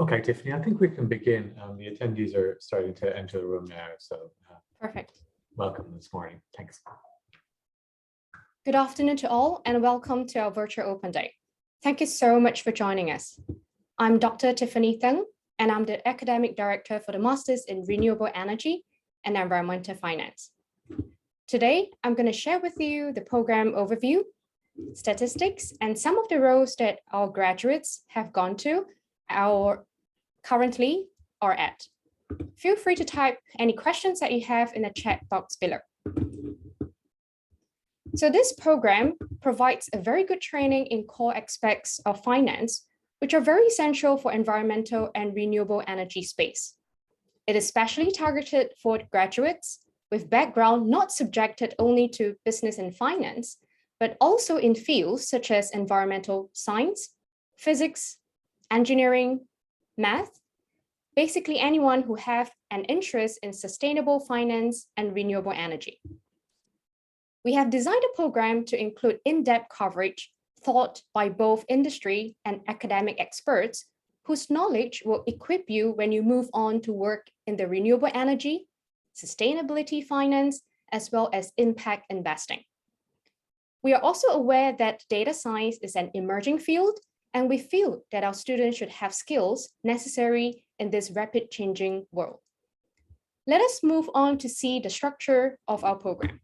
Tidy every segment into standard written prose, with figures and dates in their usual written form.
Okay, Tiffany, I think we can begin. The attendees are starting to enter the room now, so Perfect. welcome this morning. Thanks. Good afternoon to all, and welcome to our virtual open day. Thank you so much for joining us. I'm Dr. Tiffany Theng, and I'm the Academic Director for the Masters in Renewable Energy and Environmental Finance. Today, I'm going to share with you the program overview, statistics, and some of the roles that our graduates have gone to or currently are at. Feel free to type any questions that you have in the chat box below. So this program provides a very good training in core aspects of finance, which are very essential for environmental and renewable energy space. It is specially targeted for graduates with background not subjected only to business and finance, but also in fields such as environmental science, physics, engineering, math, basically anyone who have an interest in sustainable finance and renewable energy. We have designed a program to include in-depth coverage taught by both industry and academic experts whose knowledge will equip you when you move on to work in the renewable energy, sustainability finance, as well as impact investing. We are also aware that data science is an emerging field, and we feel that our students should have skills necessary in this rapid changing world. Let us move on to see the structure of our program.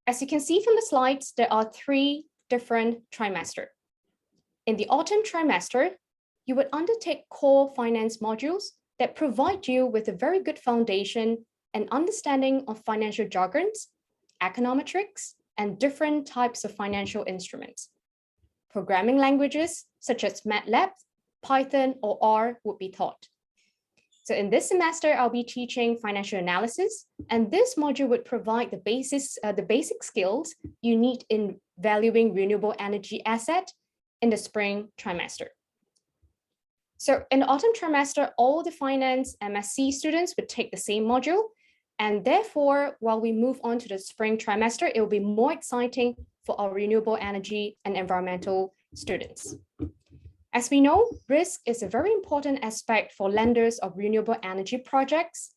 As you can see from the slides, there are 3 different trimesters. In the autumn trimester, you would undertake core finance modules that provide you with a very good foundation and understanding of financial jargons, econometrics, and different types of financial instruments. Programming languages such as MATLAB, Python, or R would be taught. So in this semester, I'll be teaching financial analysis, and this module would provide the basic skills you need in valuing renewable energy asset in the spring trimester. So in the autumn trimester, all the finance MSc students would take the same module, and therefore, while we move on to the spring trimester, it will be more exciting for our renewable energy and environmental students. As we know, risk is a very important aspect for lenders of renewable energy projects,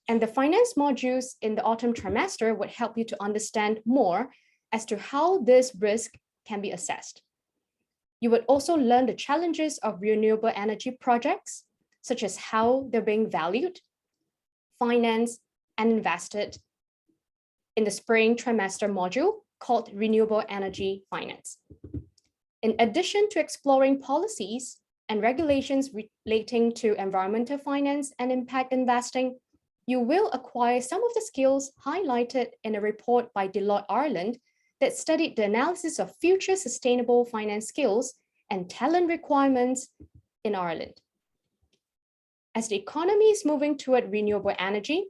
and the finance modules in the autumn trimester would help you to understand more as to how this risk can be assessed. You would also learn the challenges of renewable energy projects, such as how they're being valued, financed, and invested in the spring trimester module called Renewable Energy Finance. In addition to exploring policies and regulations relating to environmental finance and impact investing, you will acquire some of the skills highlighted in a report by Deloitte Ireland that studied the analysis of future sustainable finance skills and talent requirements in Ireland. As the economy is moving toward renewable energy,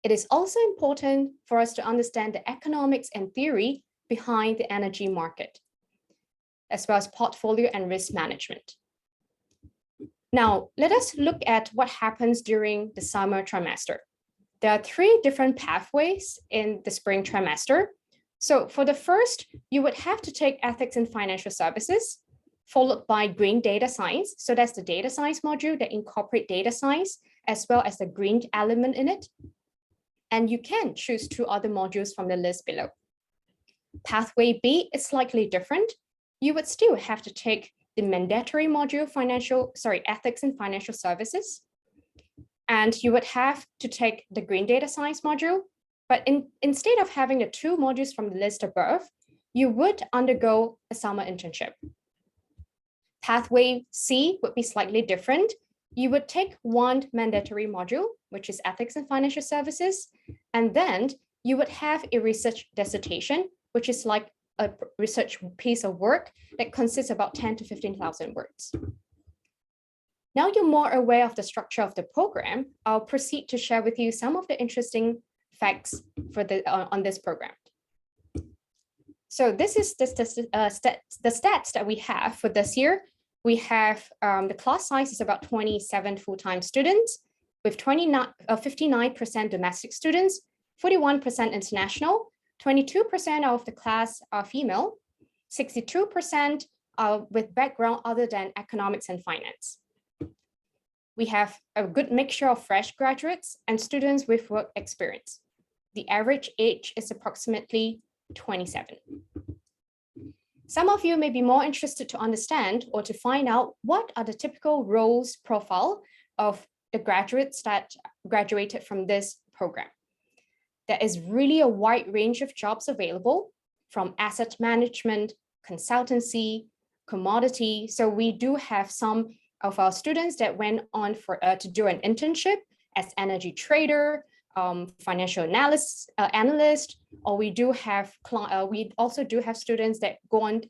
it is also important for us to understand the economics and theory behind the energy market, as well as portfolio and risk management. Now, let us look at what happens during the summer trimester. There are 3 different pathways in the spring trimester. So for the first, you would have to take ethics in financial services, followed by green data science. So that's the data science module that incorporates data science, as well as the green element in it. And you can choose 2 other modules from the list below. Pathway B is slightly different. You would still have to take the mandatory module ethics in financial services. And you would have to take the green data science module. But instead of having the 2 modules from the list above, you would undergo a summer internship. Pathway C would be slightly different. you would take one mandatory module, which is ethics and financial services, and then you would have a research dissertation, which is like a research piece of work that consists about 10 to 15,000 words. Now you're more aware of the structure of the program, I'll proceed to share with you some of the interesting facts for on this program. So this is the stats that we have for this year. We have the class size is about 27 full-time students with 59% domestic students, 41% international, 22% of the class are female, 62% are with background other than economics and finance. We have a good mixture of fresh graduates and students with work experience. The average age is approximately 27. Some of you may be more interested to understand or to find out what are the typical roles profile of the graduates that graduated from this program. There is really a wide range of jobs available, from asset management, consultancy, commodity. So we do have some of our students that went on to do an internship as energy trader, financial analyst, or we also do have students that go on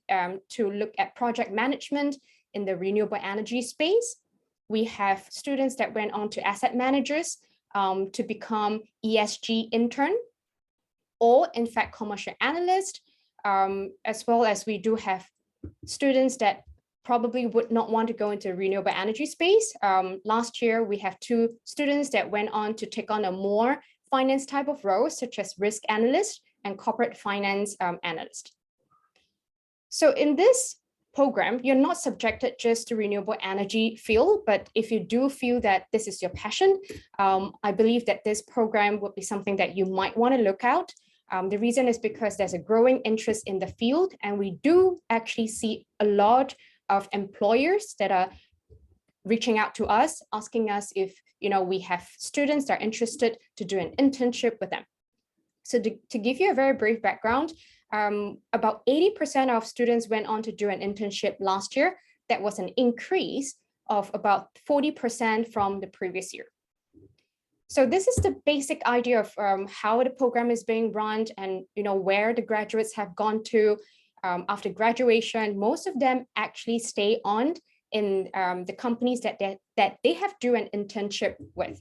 to look at project management in the renewable energy space. We have students that went on to asset managers to become ESG intern, or in fact commercial analyst, as well as we do have students that probably would not want to go into renewable energy space. Last year, we have 2 students that went on to take on a more finance type of role, such as risk analyst and corporate finance analyst. So in this program, you're not subjected just to renewable energy field, but if you do feel that this is your passion, I believe that this program would be something that you might want to look out. The reason is because there's a growing interest in the field, and we do actually see a lot of employers that are reaching out to us, asking us if we have students that are interested to do an internship with them. So to give you a very brief background, about 80% of students went on to do an internship last year. That was an increase of about 40% from the previous year. So this is the basic idea of how the program is being run and where the graduates have gone to after graduation. Most of them actually stay on in the companies that they have do an internship with.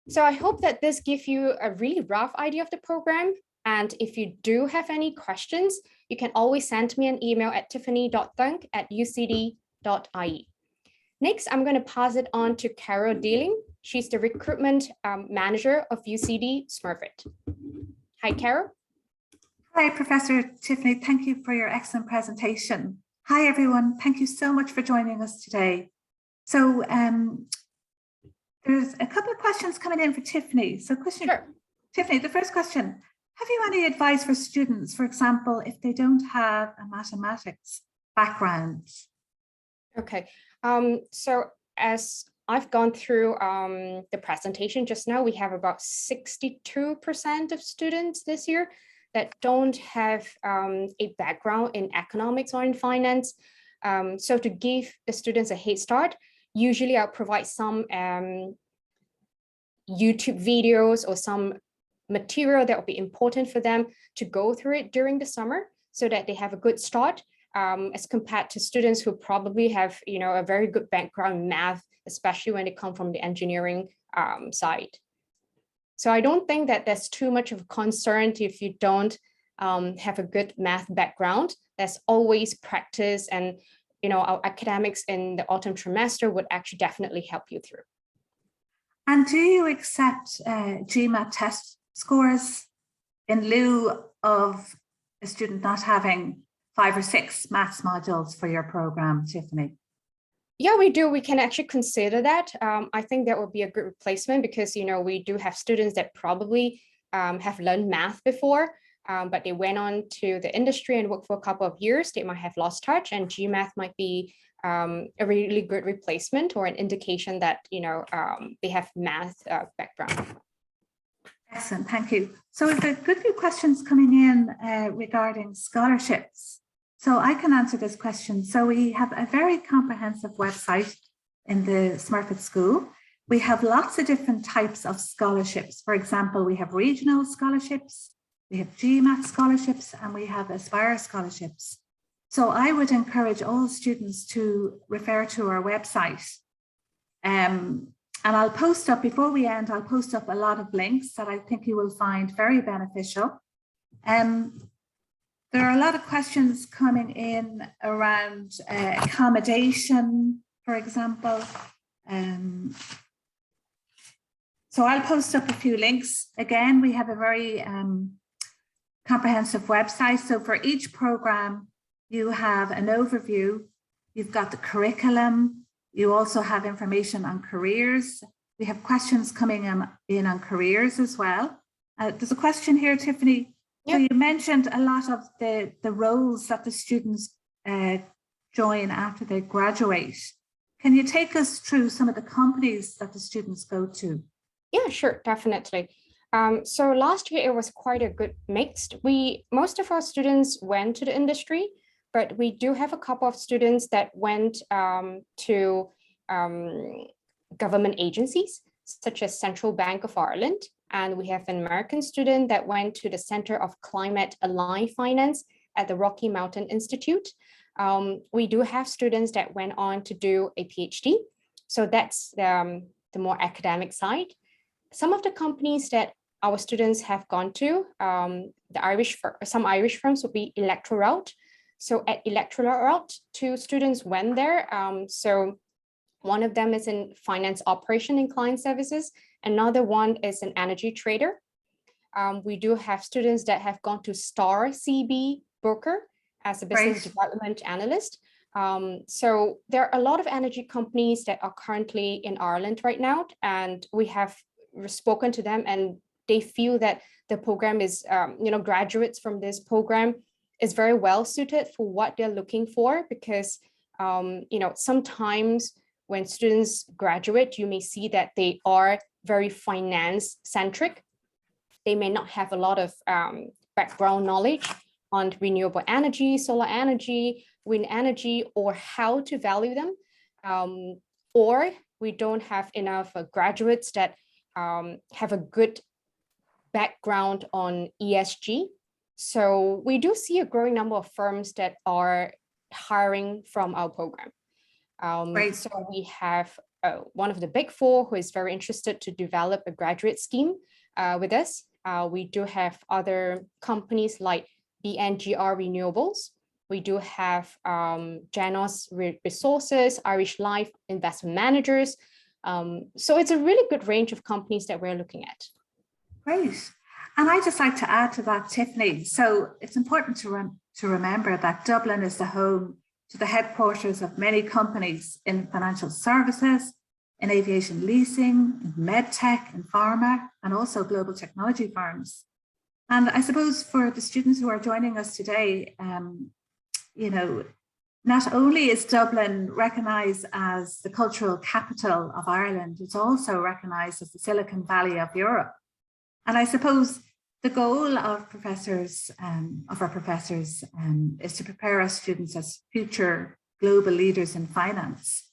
So I hope that this gives you a really rough idea of the program. And if you do have any questions, you can always send me an email at tiffany.thunk@ucd.ie. Next, I'm going to pass it on to Carol Dealing. She's the recruitment manager of Ucd Smurfette. Hi, Carol. Hi, Professor Tiffany. Thank you for your excellent presentation. Hi, everyone. Thank you so much for joining us today. So there's a couple of questions coming in for Tiffany. So sure. Tiffany, the first question, have you any advice for students, for example, if they don't have a mathematics background? Okay, so as I've gone through the presentation just now, we have about 62% of students this year that don't have a background in economics or in finance. So to give the students a head start, usually I'll provide some YouTube videos or some material that will be important for them to go through it during the summer so that they have a good start as compared to students who probably have a very good background in math, especially when they come from the engineering side. So I don't think that there's too much of a concern if you don't have a good math background. There's always practice, and our academics in the autumn trimester would actually definitely help you through. And do you accept GMAT test scores in lieu of a student not having 5 or 6 maths modules for your program, Tiffany? Yeah, we do. We can actually consider that. I think that would be a good replacement because, we do have students that probably have learned math before, but they went on to the industry and worked for a couple of years. They might have lost touch, and GMAT might be a really good replacement or an indication that, they have math background. Excellent, thank you. So we've got a good few questions coming in regarding scholarships. So I can answer this question. So we have a very comprehensive website. in the Smurfette School. We have lots of different types of scholarships. For example, we have regional scholarships, we have GMAT scholarships, and we have Aspire scholarships. So I would encourage all students to refer to our website. And I'll post up, before we end, I'll post up a lot of links that I think you will find very beneficial. There are a lot of questions coming in around accommodation, for example. So I'll post up a few links. Again, we have a very comprehensive website. So for each program, you have an overview. You've got the curriculum. You also have information on careers. We have questions coming in on careers as well. There's a question here, Tiffany. Yep. So you mentioned a lot of the roles that the students join after they graduate. Can you take us through some of the companies that the students go to? Yeah, sure, definitely. So last year it was quite a good mix. Most of our students went to the industry, but we do have a couple of students that went to government agencies, such as Central Bank of Ireland. And we have an American student that went to the Center of Climate Aligned Finance at the Rocky Mountain Institute. We do have students that went on to do a PhD. So that's the more academic side. Some of the companies that our students have gone to, some Irish firms would be Electroroute. So at Electroroute, 2 students went there. So one of them is in finance operation and client services. Another one is an energy trader. We do have students that have gone to Star CB Broker as a business development analyst. So there are a lot of energy companies that are currently in Ireland right now, and we have spoken to them, and they feel that the program is, graduates from this program is very well suited for what they're looking for, because, sometimes when students graduate, you may see that they are very finance centric. They may not have a lot of background knowledge on renewable energy, solar energy, wind energy, or how to value them. Or we don't have enough graduates that have a good background on ESG. So we do see a growing number of firms that are hiring from our program. So we have one of the big 4 who is very interested to develop a graduate scheme with us. We do have other companies like BNGR Renewables. We do have Janos Resources, Irish Life Investment Managers. So it's a really good range of companies that we're looking at. Great. And I'd just like to add to that, Tiffany. So it's important to remember that Dublin is the home to the headquarters of many companies in financial services, in aviation leasing, in medtech, in pharma, and also global technology firms. And I suppose for the students who are joining us today, not only is Dublin recognised as the cultural capital of Ireland, it's also recognised as the Silicon Valley of Europe. And I suppose the goal of our professors is to prepare our students as future global leaders in finance.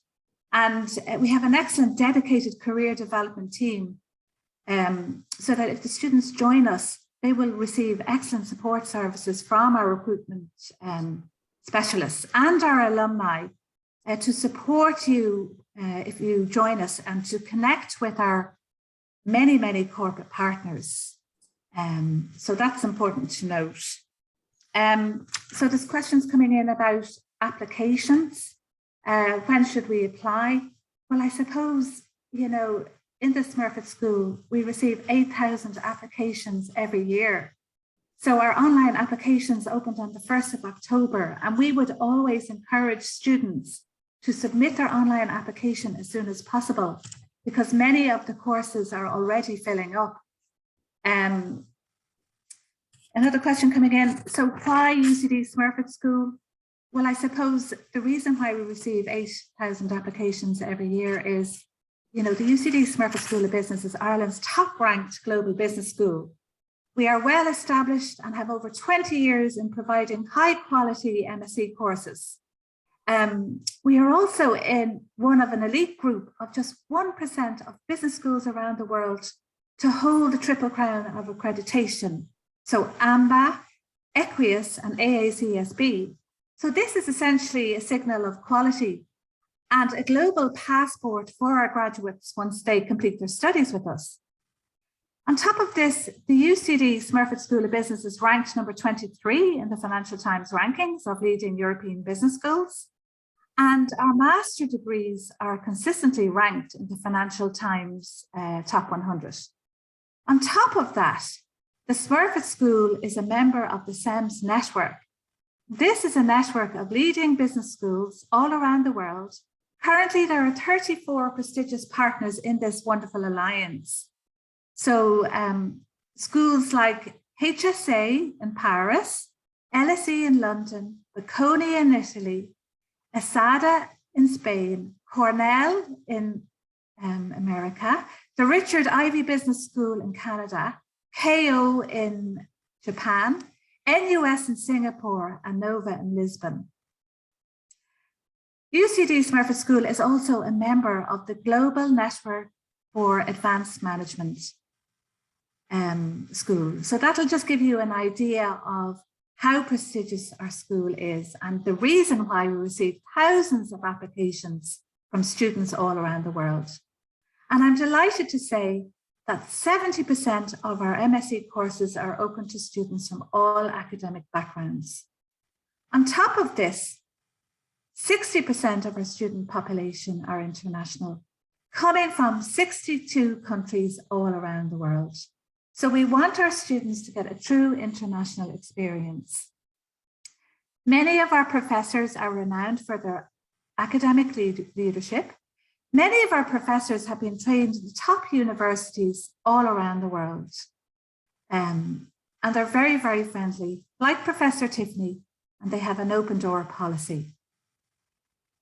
And we have an excellent dedicated career development team, so that if the students join us, they will receive excellent support services from our recruitment specialists and our alumni to support you if you join us, and to connect with our many, many corporate partners. So that's important to note. So there's questions coming in about applications. When should we apply? Well, I suppose, in the Smurfette School, we receive 8,000 applications every year. So our online applications opened on the 1st of October, and we would always encourage students to submit their online application as soon as possible, because many of the courses are already filling up. Another question coming in. So why UCD Smurfette School? Well, I suppose the reason why we receive 8,000 applications every year is, the UCD Smurfette School of Business is Ireland's top-ranked global business school. We are well established and have over 20 years in providing high-quality MSc courses. We are also in one of an elite group of just 1% of business schools around the world to hold the triple crown of accreditation. So AMBA, Equius, and AACSB. So this is essentially a signal of quality and a global passport for our graduates once they complete their studies with us. On top of this, the UCD Smurfette School of Business is ranked number 23 in the Financial Times rankings of leading European business schools. And our master degrees are consistently ranked in the Financial Times top 100. On top of that, the Smurfette School is a member of the SEMS network. This is a network of leading business schools all around the world. Currently, there are 34 prestigious partners in this wonderful alliance. So schools like HSA in Paris, LSE in London, Bocconi in Italy, ESADA in Spain, Cornell in America, the Richard Ivey Business School in Canada, KO in Japan, NUS in Singapore, and Nova in Lisbon. UCD Smurfette School is also a member of the Global Network for Advanced Management School. So that'll just give you an idea of how prestigious our school is and the reason why we receive thousands of applications from students all around the world. And I'm delighted to say that 70% of our MSc courses are open to students from all academic backgrounds. On top of this, 60% of our student population are international, coming from 62 countries all around the world. So we want our students to get a true international experience. Many of our professors are renowned for their academic leadership. Many of our professors have been trained in the top universities all around the world. And they're very, very friendly, like Professor Tiffany, and they have an open door policy.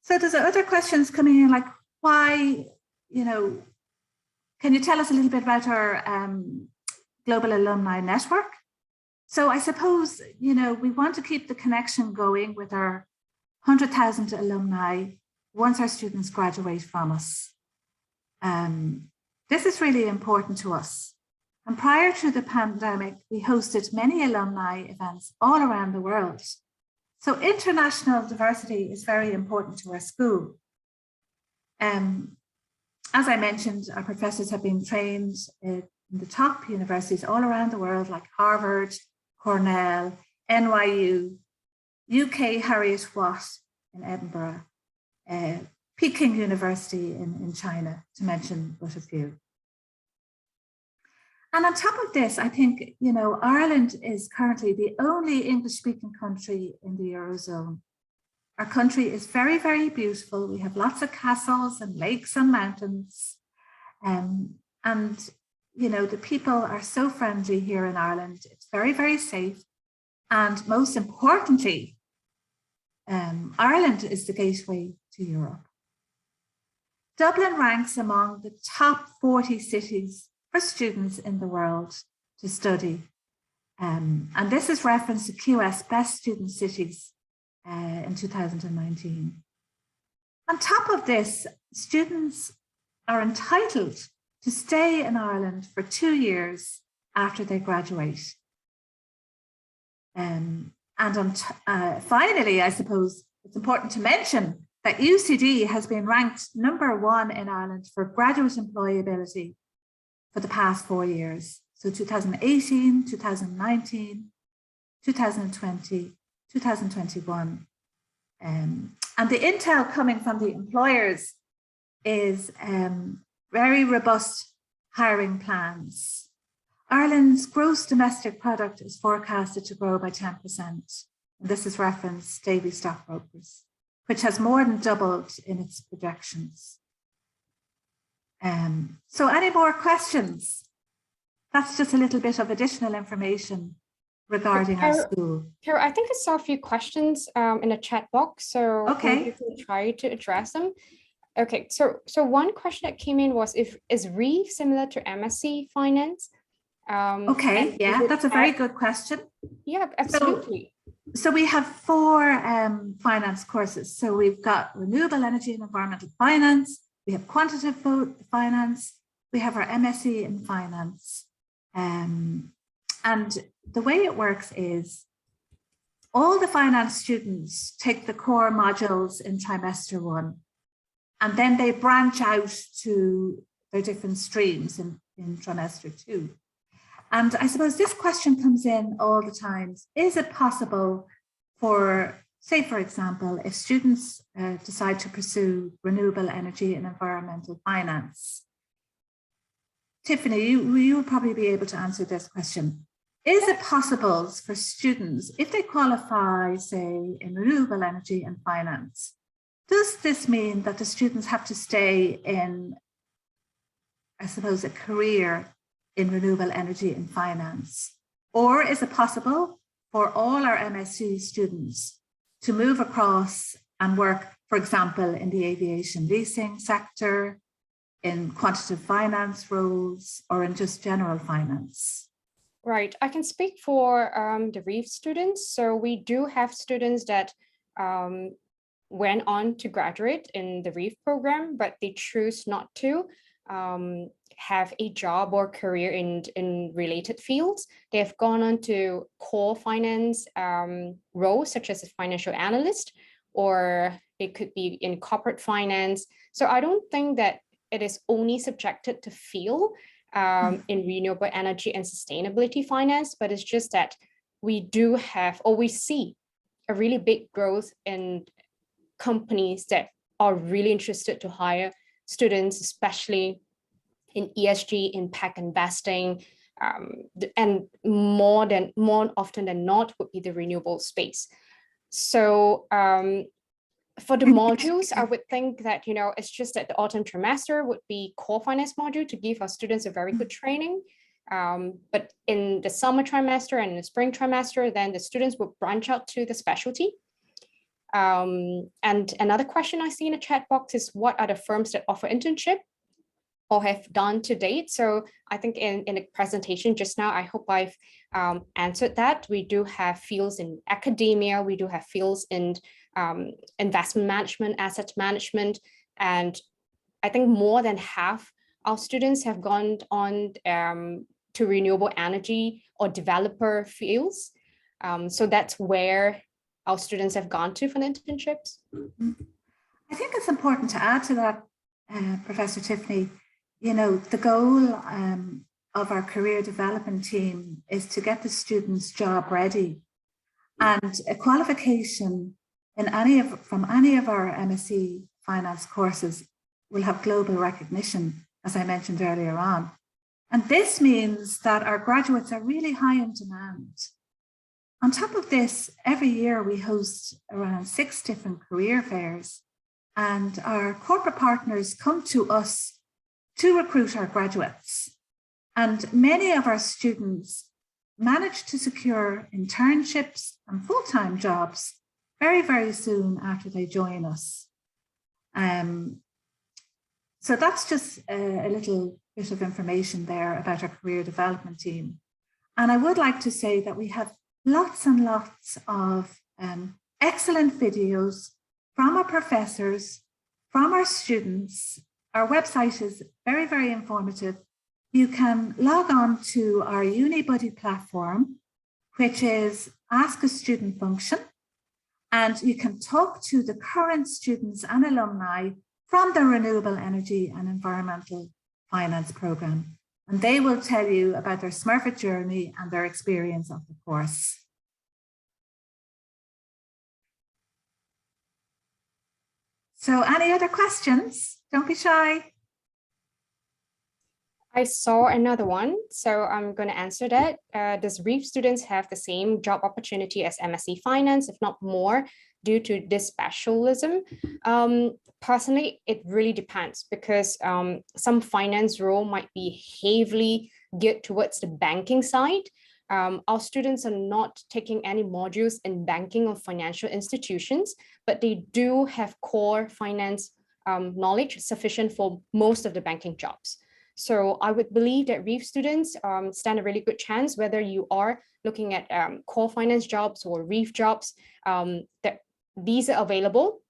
So there's other questions coming in, like why, can you tell us a little bit about our Global Alumni Network? So I suppose, we want to keep the connection going with our 100,000 alumni once our students graduate from us. This is really important to us. And prior to the pandemic, we hosted many alumni events all around the world. So international diversity is very important to our school. As I mentioned, our professors have been trained in the top universities all around the world, like Harvard, Cornell, NYU, UK Harriet Watt in Edinburgh, Peking University in China, to mention but a few. And on top of this, I think, Ireland is currently the only English-speaking country in the Eurozone. Our country is very, very beautiful. We have lots of castles and lakes and mountains. The people are so friendly here in Ireland. It's very, very safe. And most importantly, Ireland is the gateway to Europe. Dublin ranks among the top 40 cities for students in the world to study. And this is reference to QS Best Student Cities in 2019. On top of this, students are entitled to stay in Ireland for 2 years after they graduate. Finally, I suppose it's important to mention that UCD has been ranked #1 in Ireland for graduate employability for the past 4 years. So 2018, 2019, 2020, 2021. And the intel coming from the employers is very robust hiring plans. Ireland's gross domestic product is forecasted to grow by 10%. And this is reference Davy Stockbrokers, which has more than doubled in its projections. So any more questions? That's just a little bit of additional information regarding our school. Carol, I think I saw a few questions in the chat box, so okay, you can try to address them. Okay, so one question that came in was, is Reef similar to MSc Finance? Okay, yeah, that's a very good question. Yeah, absolutely. So we have 4 finance courses. So we've got Renewable Energy and Environmental Finance, we have Quantitative Finance, we have our MSc in Finance. And the way it works is all the finance students take the core modules in trimester 1, and then they branch out to their different streams in trimester 2. And I suppose this question comes in all the time. Is it possible for, say, for example, if students decide to pursue renewable energy and environmental finance? Tiffany, you will probably be able to answer this question. Is it possible for students, if they qualify, say, in renewable energy and finance, does this mean that the students have to stay in, I suppose, a career in renewable energy and finance? Or is it possible for all our MSc students to move across and work, for example, in the aviation leasing sector, in quantitative finance roles, or in just general finance? Right, I can speak for the Reef students. So we do have students that went on to graduate in the Reef program, but they choose not to have a job or career in related fields. They have gone on to core finance roles, such as a financial analyst, or it could be in corporate finance. So I don't think that it is only subjected to field in renewable energy and sustainability finance, but it's just that we do have, or we see a really big growth in companies that are really interested to hire students, especially in ESG, impact investing, and more often than not would be the renewable space. So for the modules, I would think that, it's just that the autumn trimester would be core finance module to give our students a very good training. But in the summer trimester and the spring trimester, then the students would branch out to the specialty. And another question I see in the chat box is, what are the firms that offer internship or have done to date? So I think in the presentation just now, I hope I've answered that. We do have fields in academia, we do have fields in investment management, asset management, and I think more than half our students have gone on to renewable energy or developer fields. So that's where our students have gone to for the internships. I think it's important to add to that, Professor Tiffany, the goal of our career development team is to get the students job ready, and a qualification from any of our MSc finance courses will have global recognition, as I mentioned earlier on. And this means that our graduates are really high in demand. On top of this, every year we host around 6 different career fairs, and our corporate partners come to us to recruit our graduates. And many of our students manage to secure internships and full-time jobs very, very soon after they join us. So that's just a little bit of information there about our career development team. And I would like to say that we have lots and lots of excellent videos from our professors, from our students. Our website is very, very informative. You can log on to our UniBuddy platform, which is Ask a Student function, and you can talk to the current students and alumni from the Renewable Energy and Environmental Finance program. And they will tell you about their Smurfit journey and their experience of the course. So any other questions? Don't be shy. I saw another one, so I'm going to answer that. Does Reef students have the same job opportunity as MSc Finance, if not more, due to this specialism? Personally, it really depends, because some finance role might be heavily geared towards the banking side. Our students are not taking any modules in banking or financial institutions, but they do have core finance knowledge sufficient for most of the banking jobs. So I would believe that Reef students stand a really good chance, whether you are looking at core finance jobs or Reef jobs, that these are available.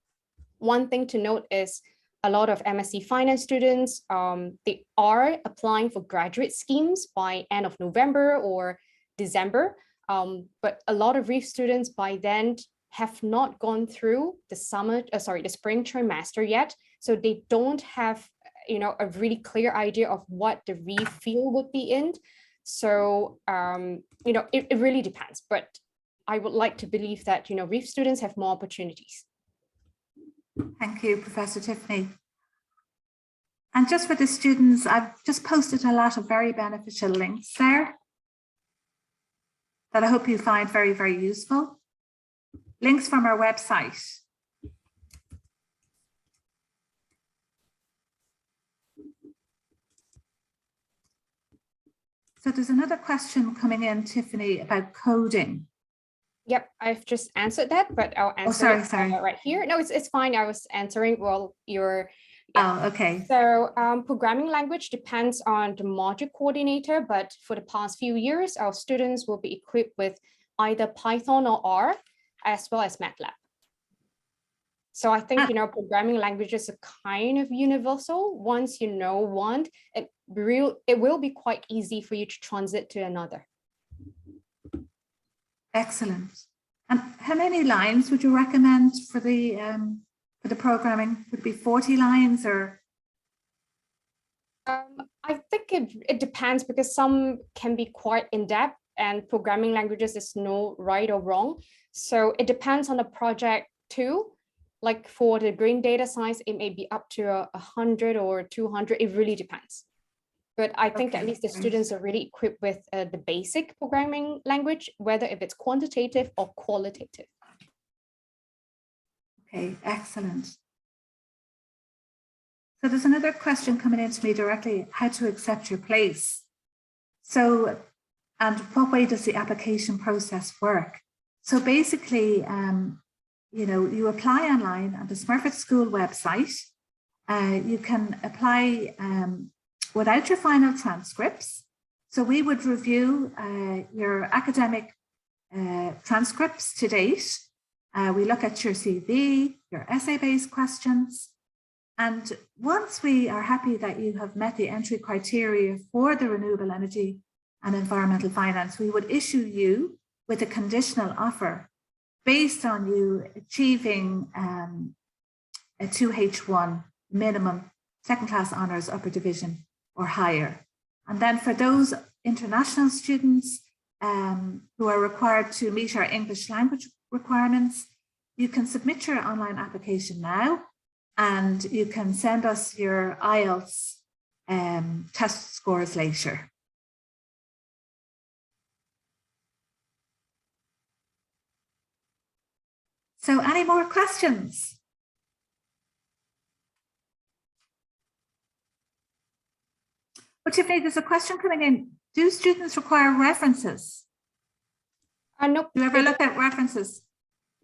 One thing to note is a lot of MSc finance students, they are applying for graduate schemes by end of November or December. But a lot of Reef students by then have not gone through the spring trimester yet. So they don't have, a really clear idea of what the Reef field would be in. So, it really depends, but I would like to believe that, Reef students have more opportunities. Thank you, Professor Tiffany. And just for the students, I've just posted a lot of very beneficial links there that I hope you find very, very useful. Links from our website. So there's another question coming in, Tiffany, about coding. Yep, I've just answered that, but I'll answer it right here. No, it's fine. I was answering while you're. Yeah. Oh, okay. So programming language depends on the module coordinator, but for the past few years, our students will be equipped with either Python or R, as well as MATLAB. So I think, programming languages are kind of universal. Once you know one, it will be quite easy for you to transit to another. Excellent. And how many lines would you recommend for the programming? Would it be 40 lines or? I think it depends, because some can be quite in-depth, and programming languages is no right or wrong. So it depends on the project too. Like for the green data science, it may be up to 100 or 200. It really depends. But I think at least the students are really equipped with the basic programming language, whether if it's quantitative or qualitative. Okay, excellent. So there's another question coming in to me directly, how to accept your place. So, and what way does the application process work? So basically, you apply online on the Smurfette School website. You can apply without your final transcripts. So we would review your academic transcripts to date. We look at your CV, your essay-based questions. And once we are happy that you have met the entry criteria for the renewable energy and environmental finance, we would issue you with a conditional offer based on you achieving a 2H1 minimum second-class honours upper division or higher. And then for those international students who are required to meet our English language requirements, you can submit your online application now, and you can send us your IELTS test scores later. So any more questions? Well, Tiffany, there's a question coming in. Do students require references? Nope. Do you ever look at references?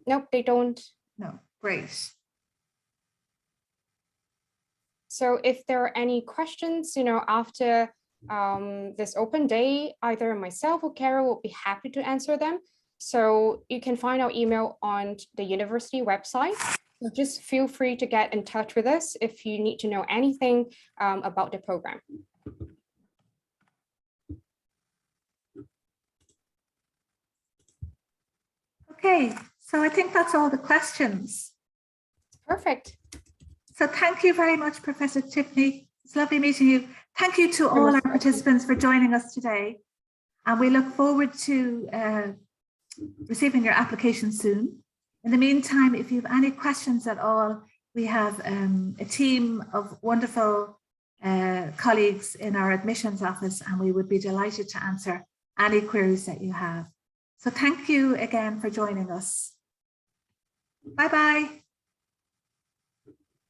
Nope, they don't. No, great. So if there are any questions, after this open day, either myself or Carol will be happy to answer them. So you can find our email on the university website. So just feel free to get in touch with us if you need to know anything about the program. Okay, so I think that's all the questions. Perfect. So thank you very much, Professor Tiffany. It's lovely meeting you. Thank you to all our participants for joining us today. And we look forward to receiving your application soon. In the meantime, if you have any questions at all, we have a team of wonderful colleagues in our admissions office, and we would be delighted to answer any queries that you have. So thank you again for joining us. Bye-bye.